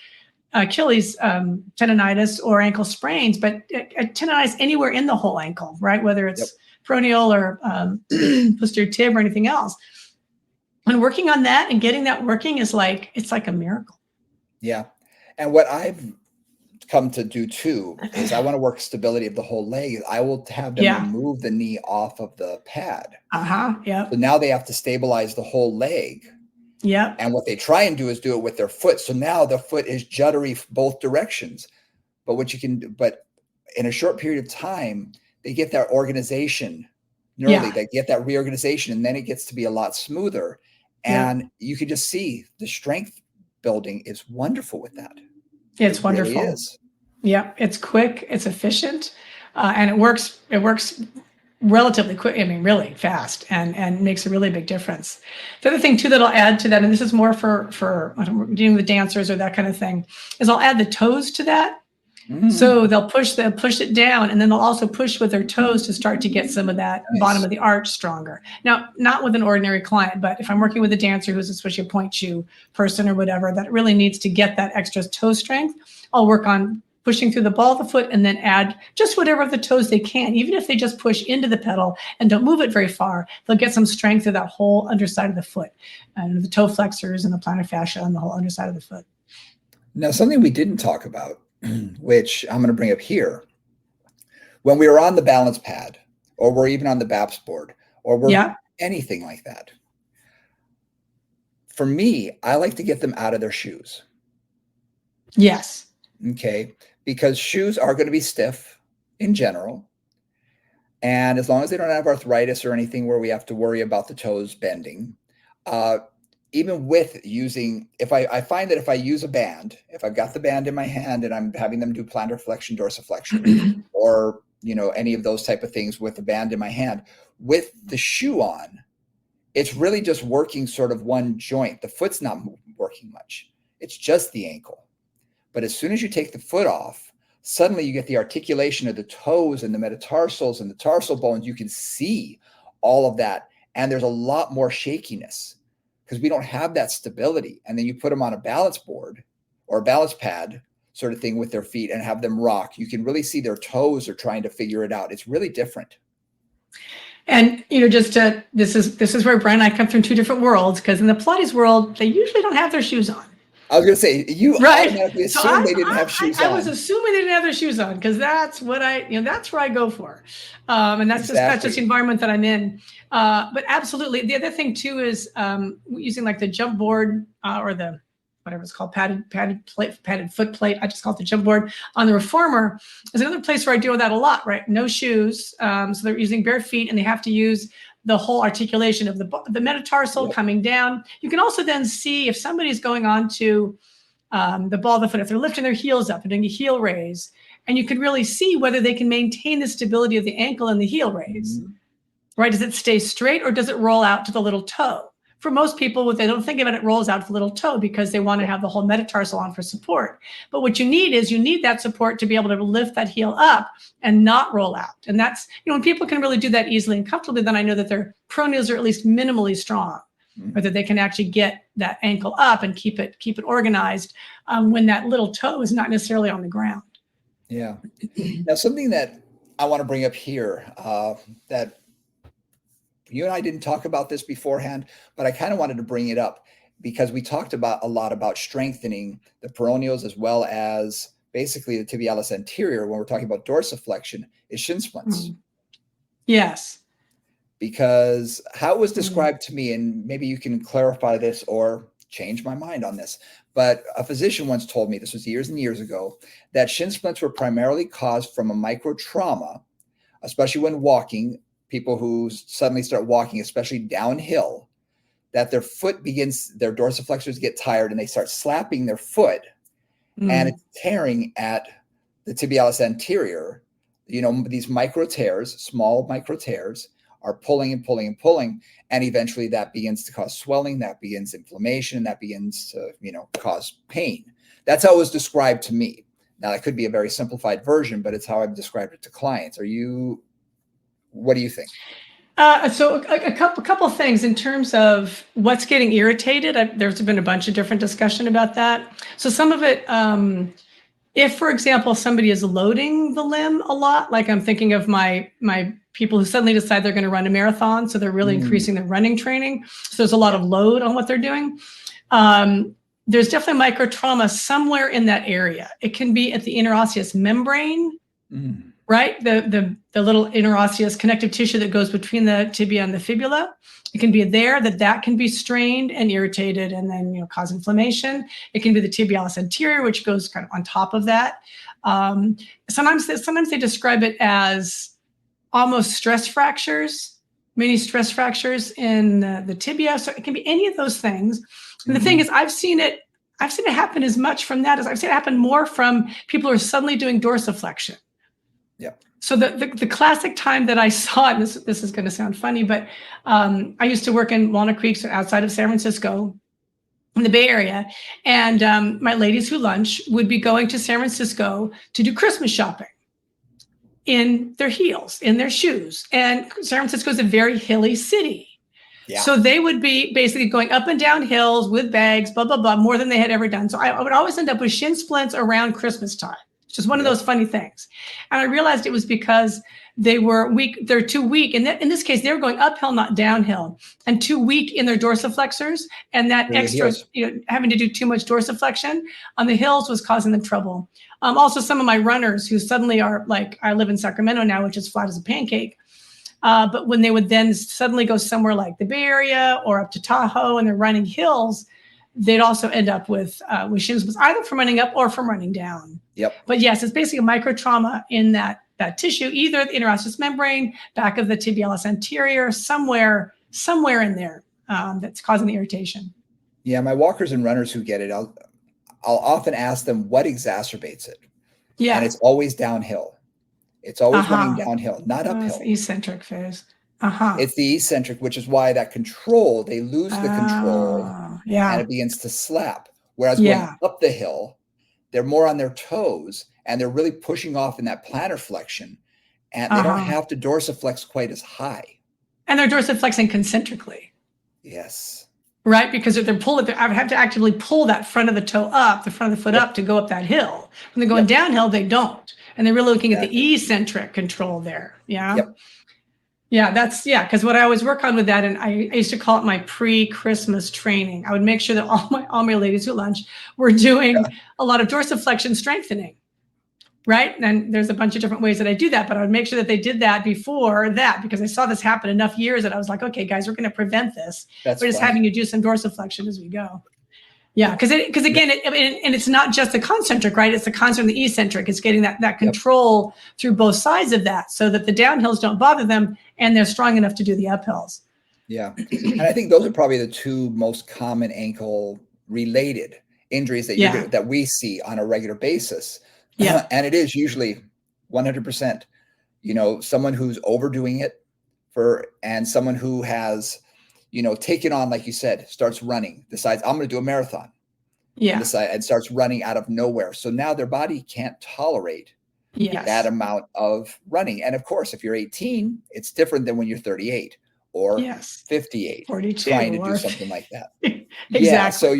Achilles tendonitis or ankle sprains, but tendonitis anywhere in the whole ankle, right? Whether it's peroneal or posterior tib or anything else. And working on that and getting that working it's like a miracle. Yeah. And what I've come to do too is I want to work stability of the whole leg. I will have them remove the knee off of the pad. Yeah. So now they have to stabilize the whole leg. Yeah. And what they try and do is do it with their foot. So now the foot is juddery both directions. But in a short period of time, they get that organization neurally, they get that reorganization, and then it gets to be a lot smoother. And you can just see the strength building is wonderful with that. It's wonderful. Really is. Yeah. It's quick, it's efficient, and it works relatively quick. I mean, really fast, and makes a really big difference. The other thing too that I'll add to that, and this is more for dealing with dancers or that kind of thing, is I'll add the toes to that. So they'll push it down, and then they'll also push with their toes to start to get some of that bottom of the arch stronger. Now, not with an ordinary client, but if I'm working with a dancer who's especially a point shoe person or whatever that really needs to get that extra toe strength, I'll work on pushing through the ball of the foot and then add just whatever of the toes they can. Even if they just push into the pedal and don't move it very far, they'll get some strength through that whole underside of the foot and the toe flexors and the plantar fascia and the whole underside of the foot. Now, something we didn't talk about, which I'm going to bring up here, when we were on the balance pad, or we're even on the BAPS board, or we're anything like that, for me, I like to get them out of their shoes. Yes. Okay. Because shoes are going to be stiff in general. And as long as they don't have arthritis or anything where we have to worry about the toes bending, even with using, I find that if I use a band, if I've got the band in my hand and I'm having them do plantar flexion, dorsiflexion, or, any of those type of things with the band in my hand, with the shoe on, it's really just working sort of one joint. The foot's not working much. It's just the ankle. But as soon as you take the foot off, suddenly you get the articulation of the toes and the metatarsals and the tarsal bones. You can see all of that. And there's a lot more shakiness because we don't have that stability. And then you put them on a balance board or a balance pad sort of thing with their feet and have them rock. You can really see their toes are trying to figure it out. It's really different. And, this is where Brian and I come from two different worlds, because in the Pilates world, they usually don't have their shoes on. I was going to say, you automatically assume they didn't have shoes on. I was assuming they didn't have their shoes on because that's what that's where I go for. And that's just the environment that I'm in. But absolutely. The other thing too is using like the jump board or the, whatever it's called, padded foot plate. I just call it the jump board on the reformer is another place where I do that a lot, right? No shoes. So they're using bare feet and they have to use the whole articulation of the metatarsal coming down. You can also then see if somebody's going on to the ball of the foot, if they're lifting their heels up and doing a heel raise, and you can really see whether they can maintain the stability of the ankle and the heel raise, right? Does it stay straight or does it roll out to the little toe? For most people, what they don't think about it rolls out to the little toe because they want to have the whole metatarsal on for support. But what you need that support to be able to lift that heel up and not roll out. And that's, when people can really do that easily and comfortably, then I know that their peroneals are at least minimally strong, or that they can actually get that ankle up and keep it organized when that little toe is not necessarily on the ground. Yeah. Now, something that I want to bring up here that you and I didn't talk about this beforehand, but I kind of wanted to bring it up because we talked a lot about strengthening the peroneals as well as basically the tibialis anterior when we're talking about dorsiflexion is shin splints. Yes. because how it was described to me, and maybe you can clarify this or change my mind on this, but a physician once told me, this was years and years ago, that shin splints were primarily caused from a micro trauma, especially when walking, people who suddenly start walking, especially downhill, that their foot begins, their dorsiflexors get tired and they start slapping their foot and it's tearing at the tibialis anterior. These micro tears, small micro tears, are pulling and pulling and pulling. And eventually that begins to cause swelling, that begins inflammation, that begins to, cause pain. That's how it was described to me. Now, that could be a very simplified version, but it's how I've described it to clients. What do you think? So a couple of things in terms of what's getting irritated. There's been a bunch of different discussion about that. So some of it, if, for example, somebody is loading the limb a lot, like I'm thinking of my people who suddenly decide they're going to run a marathon, so they're really increasing their running training. So there's a lot of load on what they're doing. There's definitely microtrauma somewhere in that area. It can be at the interosseous membrane, right? The little interosseous connective tissue that goes between the tibia and the fibula. It can be there that can be strained and irritated and then cause inflammation. It can be the tibialis anterior, which goes kind of on top of that. Sometimes they describe it as almost stress fractures, mini stress fractures in the tibia. So it can be any of those things. And the thing is, I've seen it happen as much from that as I've seen it happen more from people who are suddenly doing dorsiflexion. Yeah. So the classic time that I saw it, and this is going to sound funny, but I used to work in Walnut Creek, so outside of San Francisco, in the Bay Area, and my ladies who lunch would be going to San Francisco to do Christmas shopping in their heels, in their shoes. And San Francisco is a very hilly city. Yeah. So they would be basically going up and down hills with bags, blah, blah, blah, more than they had ever done. So I would always end up with shin splints around Christmas time. It's just one of those funny things. And I realized it was because they were weak. They're too weak. And in this case, they were going uphill, not downhill, and too weak in their dorsiflexors. And that extra, having to do too much dorsiflexion on the hills was causing them trouble. Also, some of my runners who suddenly are like, I live in Sacramento now, which is flat as a pancake. But when they would then suddenly go somewhere like the Bay Area or up to Tahoe and they're running hills, they'd also end up with shin splints, either from running up or from running down. Yep. But yes, it's basically a microtrauma in that tissue, either the interosseous membrane, back of the tibialis anterior, somewhere in there that's causing the irritation. Yeah, my walkers and runners who get it, I'll often ask them what exacerbates it. Yeah. And it's always downhill. It's always running downhill, not uphill. It's the eccentric phase. It's the eccentric, which is why that control, they lose the control and it begins to slap. Whereas going up the hill, they're more on their toes and they're really pushing off in that plantar flexion and they don't have to dorsiflex quite as high. And they're dorsiflexing concentrically. Yes. Right? Because if they're pulling, I would have to actively pull that front of the toe up, the front of the foot up to go up that hill. When they're going downhill, they don't. And they're really looking at the eccentric control there. Yeah. Yep. Yeah, because what I always work on with that, and I used to call it my pre-Christmas training. I would make sure that all my ladies who lunch were doing a lot of dorsiflexion strengthening, right? And there's a bunch of different ways that I do that, but I would make sure that they did that before that because I saw this happen enough years that I was like, okay, guys, we're going to prevent this. We're just having you do some dorsiflexion as we go. Yeah, because again, and it's not just the concentric, right? It's the concentric and the eccentric. It's getting that control through both sides of that so that the downhills don't bother them and they're strong enough to do the uphills. Yeah, and I think those are probably the two most common ankle-related injuries that we see on a regular basis. Yeah, and it is usually 100%, someone who's overdoing it and someone who has taken on, like you said, starts running, decides I'm going to do a marathon. Yeah. And starts running out of nowhere. So now their body can't tolerate that amount of running. And of course, if you're 18, it's different than when you're 38 or 58, 42, trying to do something like that. Exactly. Yeah. So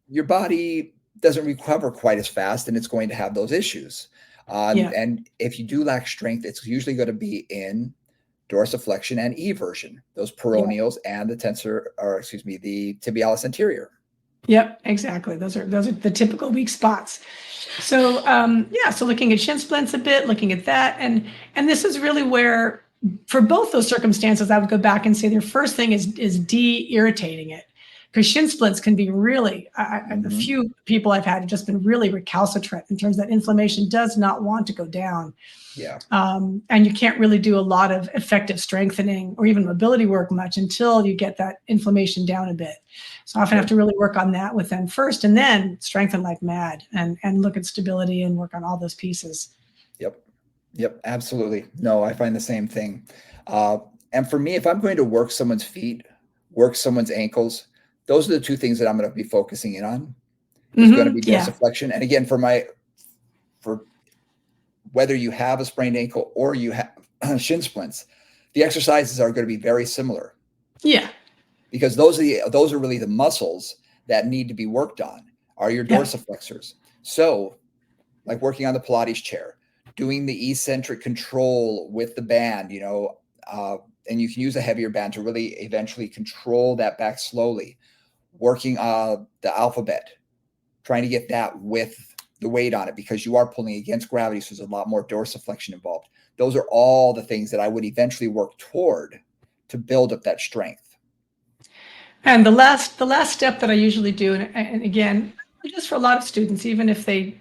your body doesn't recover quite as fast and it's going to have those issues. And if you do lack strength, it's usually going to be in dorsiflexion and eversion, those peroneals and the the tibialis anterior. Yep, exactly. Those are the typical weak spots. So so looking at shin splints a bit, looking at that, and this is really where for both those circumstances, I would go back and say their first thing is de-irritating it. Because shin splints can be really, a few people I've had have just been really recalcitrant in terms of that inflammation does not want to go down. Yeah. And you can't really do a lot of effective strengthening or even mobility work much until you get that inflammation down a bit. So I often have to really work on that with them first, and then strengthen like mad and look at stability and work on all those pieces. Yep, absolutely. No, I find the same thing. And for me, if I'm going to work someone's feet, work someone's ankles, those are the two things that I'm going to be focusing in on. It's going to be dorsiflexion. And again, for whether you have a sprained ankle or you have shin splints, the exercises are going to be very similar. Yeah. Because those are really the muscles that need to be worked on, are your dorsiflexors. So like working on the Pilates chair, doing the eccentric control with the band, and you can use a heavier band to really eventually control that back slowly. Working the alphabet, trying to get that with the weight on it because you are pulling against gravity, so there's a lot more dorsiflexion involved. Those are all the things that I would eventually work toward to build up that strength. And the last step that I usually do, and again, just for a lot of students, even if they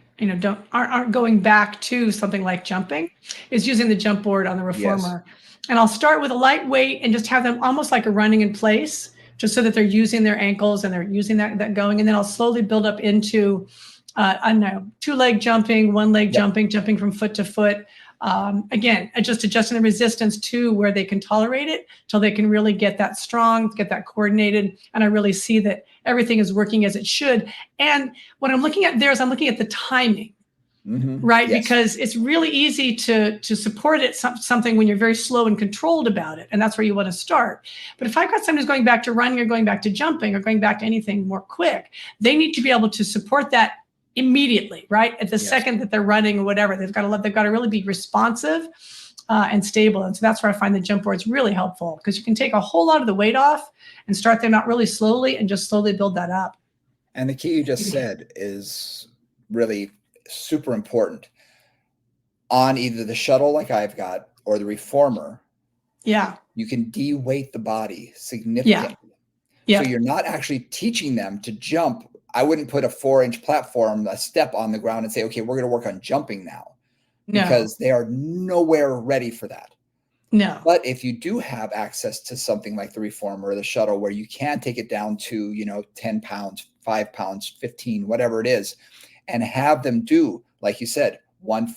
aren't going back to something like jumping, is using the jump board on the reformer. Yes. And I'll start with a light weight and just have them almost like a running in place, just so that they're using their ankles and they're using that going. And then I'll slowly build up into, 2-leg jumping, 1-leg jumping from foot to foot. Again, just adjusting the resistance to where they can tolerate it till they can really get that strong, get that coordinated. And I really see that everything is working as it should. And what I'm looking at there is I'm looking at the timing. Right? Yes. Because it's really easy to support it something when you're very slow and controlled about it. And that's where you want to start. But if I've got somebody who's going back to running or going back to jumping or going back to anything more quick, they need to be able to support that immediately, right? At the second that they're running or whatever, they've got to really be responsive and stable. And so that's where I find the jump board's really helpful because you can take a whole lot of the weight off and start them out really slowly and just slowly build that up. And the key you just said is really super important on either the shuttle like I've got or the reformer. Yeah. You can de-weight the body significantly. Yeah. So you're not actually teaching them to jump. I wouldn't put a 4-inch platform, a step on the ground and say, okay, we're going to work on jumping now. No. Because they are nowhere ready for that. No. But if you do have access to something like the reformer or the shuttle where you can take it down to, 10 pounds, 5 pounds, 15, whatever it is, and have them do, like you said, one,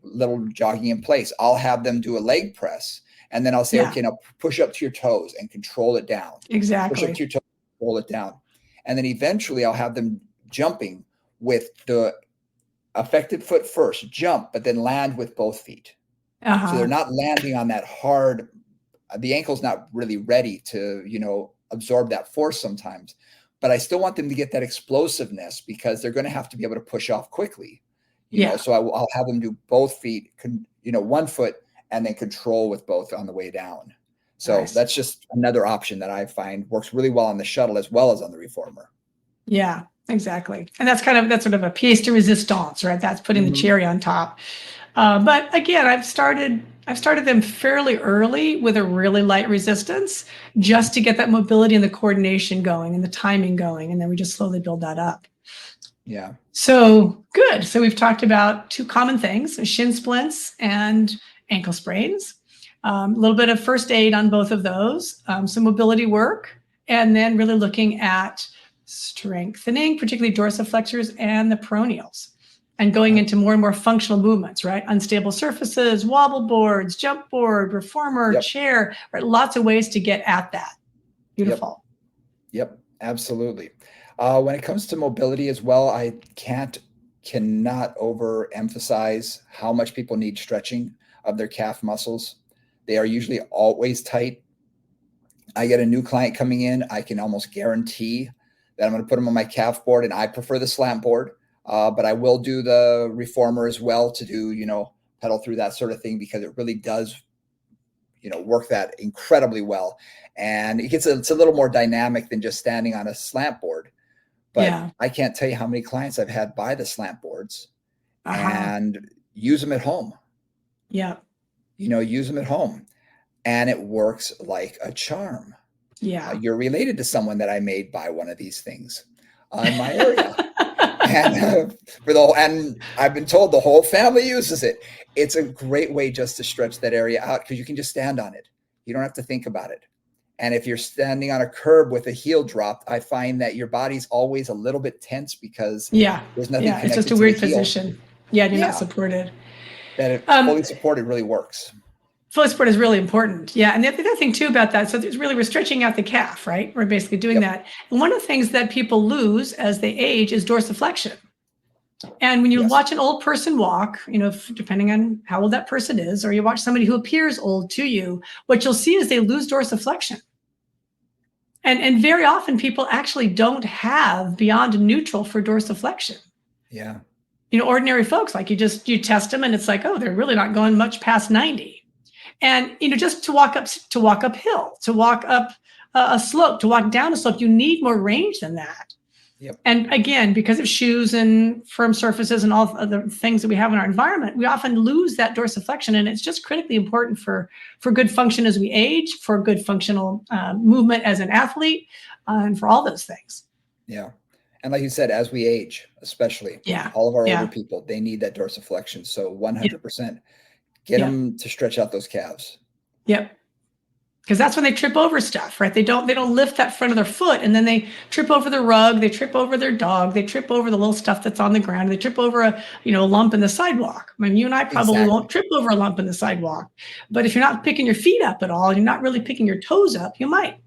little jogging in place. I'll have them do a leg press. And then I'll say, okay, now push up to your toes and control it down. Exactly. Push up to your toes, control it down. And then eventually I'll have them jumping with the affected foot first, jump, but then land with both feet. So they're not landing on that hard, the ankle's not really ready to, absorb that force sometimes. But I still want them to get that explosiveness because they're going to have to be able to push off quickly. You know, so I'll have them do both feet, one foot, and then control with both on the way down. So that's just another option that I find works really well on the shuttle as well as on the reformer. Yeah, exactly. And that's sort of a pièce de résistance, right? That's putting the cherry on top. But again, I've started them fairly early with a really light resistance just to get that mobility and the coordination going and the timing going. And then we just slowly build that up. Yeah. So good. So we've talked about two common things, shin splints and ankle sprains. A little bit of first aid on both of those, some mobility work, and then really looking at strengthening, particularly dorsiflexors and the peroneals. And going into more and more functional movements, right? Unstable surfaces, wobble boards, jump board, reformer, chair, right? Lots of ways to get at that. Beautiful. Yep, absolutely. When it comes to mobility as well, I cannot overemphasize how much people need stretching of their calf muscles. They are usually always tight. I get a new client coming in, I can almost guarantee that I'm going to put them on my calf board, and I prefer the slant board. But I will do the reformer as well to do, pedal through that sort of thing because it really does, work that incredibly well. And it's a little more dynamic than just standing on a slant board. But I can't tell you how many clients I've had buy the slant boards and use them at home. Yeah. Use them at home. and it works like a charm. Yeah. You're related to someone that I made buy one of these things in my area. And and I've been told the whole family uses it. It's a great way just to stretch that area out because you can just stand on it. You don't have to think about it. And if you're standing on a curb with a heel dropped, I find that your body's always a little bit tense because there's nothing connected it's just a to weird the heel. position. You're not supported. That it fully supported really works. Full support is really important. Yeah. And the other thing too about that, so it's really, we're stretching out the calf, right? We're basically doing that. And one of the things that people lose as they age is dorsiflexion. And when you watch an old person walk, depending on how old that person is, or you watch somebody who appears old to you, what you'll see is they lose dorsiflexion. And very often people actually don't have beyond neutral for dorsiflexion. Yeah. Ordinary folks, like you test them and it's like, oh, they're really not going much past 90. And, just to walk uphill, to walk up a slope, to walk down a slope, you need more range than that. Yep. And again, because of shoes and firm surfaces and all other things that we have in our environment, we often lose that dorsiflexion. And it's just critically important for good function as we age, for good functional movement as an athlete, and for all those things. Yeah. And like you said, as we age, especially all of our older people, they need that dorsiflexion. So 100% get them to stretch out those calves. Yep. Because that's when they trip over stuff, right? They don't lift that front of their foot, and then they trip over the rug, they trip over their dog, they trip over the little stuff that's on the ground, they trip over a lump in the sidewalk. I mean, you and I probably won't trip over a lump in the sidewalk, but if you're not picking your feet up at all, you're not really picking your toes up, you might.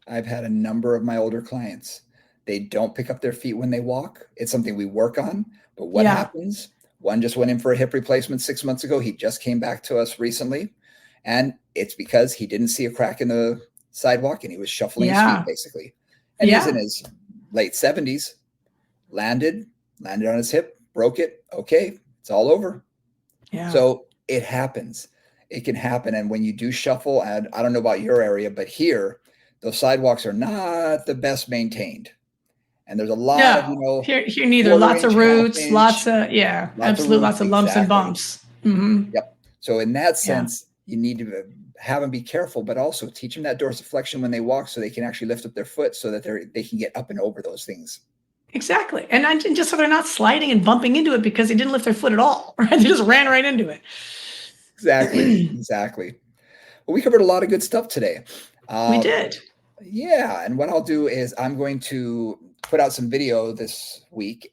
I've had a number of my older clients. They don't pick up their feet when they walk. It's something we work on, but what happens? One just went in for a hip replacement 6 months ago. He just came back to us recently. And it's because he didn't see a crack in the sidewalk and he was shuffling his feet basically. And he's in his late 70s, landed on his hip, broke it. Okay, it's all over. Yeah. So it happens. It can happen. And when you do shuffle, and I don't know about your area, but here, those sidewalks are not the best maintained. And there's a lot of, here neither. Lots of roots, lots of lumps and bumps. Mm-hmm. Yep. So in that sense, you need to have them be careful, but also teach them that dorsiflexion when they walk so they can actually lift up their foot so that they can get up and over those things. Exactly. And just so they're not sliding and bumping into it because they didn't lift their foot at all, right? They just ran right into it. Exactly. Well, we covered a lot of good stuff today. We did. Yeah. And what I'll do is I'm going to put out some video this week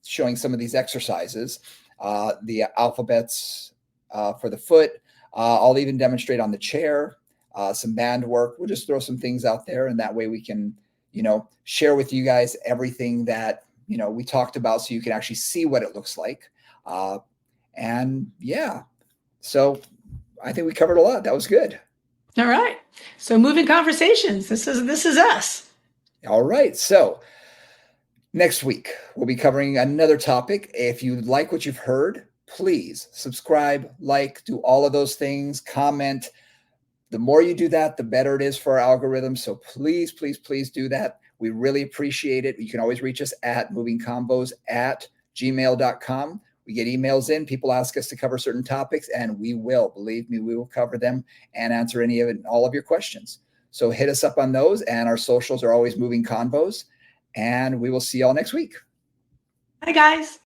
showing some of these exercises, the alphabets for the foot. I'll even demonstrate on the chair, some band work. We'll just throw some things out there, and that way we can, share with you guys everything that, we talked about so you can actually see what it looks like. So I think we covered a lot. That was good. All right. So moving conversations. This is us. All right. So next week, we'll be covering another topic. If you like what you've heard, please subscribe, do all of those things, comment. The more you do that, the better it is for our algorithm. So please, please, please do that. We really appreciate it. You can always reach us at movingcombos@gmail.com. We get emails in. People ask us to cover certain topics, and we will. Believe me, we will cover them and answer any of it, all of your questions. So hit us up on those, and our socials are always Moving Convos. And we will see y'all next week. Hi, guys.